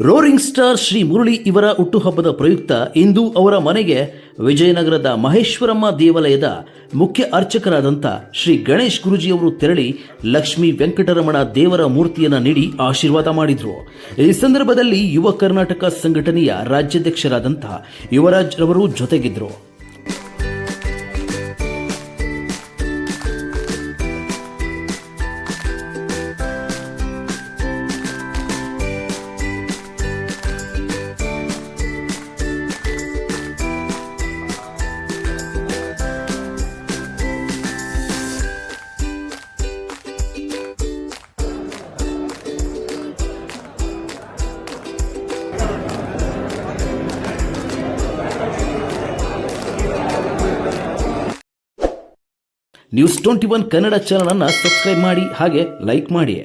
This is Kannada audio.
ರೋರಿಂಗ್ ಸ್ಟಾರ್ ಶ್ರೀ ಮುರಳಿ ಇವರ ಹುಟ್ಟುಹಬ್ಬದ ಪ್ರಯುಕ್ತ ಇಂದು ಅವರ ಮನೆಗೆ ವಿಜಯನಗರದ ಮಹೇಶ್ವರಮ್ಮ ದೇವಾಲಯದ ಮುಖ್ಯ ಅರ್ಚಕರಾದಂಥ ಶ್ರೀ ಗಣೇಶ್ ಗುರುಜಿಯವರು ತೆರಳಿ ಲಕ್ಷ್ಮೀ ವೆಂಕಟರಮಣ ದೇವರ ಮೂರ್ತಿಯನ್ನು ನೀಡಿ ಆಶೀರ್ವಾದ ಮಾಡಿದರು. ಈ ಸಂದರ್ಭದಲ್ಲಿ ಯುವ ಕರ್ನಾಟಕ ಸಂಘಟನೆಯ ರಾಜ್ಯಾಧ್ಯಕ್ಷರಾದಂಥ ಯುವರಾಜ್ ರವರು ಜೊತೆಗಿದ್ದರು. ನ್ಯೂಸ್ 21 ಕನ್ನಡ ಚಾನಲ್ ಅನ್ನು ಸಬ್ಸ್ಕ್ರೈಬ್ ಮಾಡಿ ಹಾಗೆ ಲೈಕ್ ಮಾಡಿ.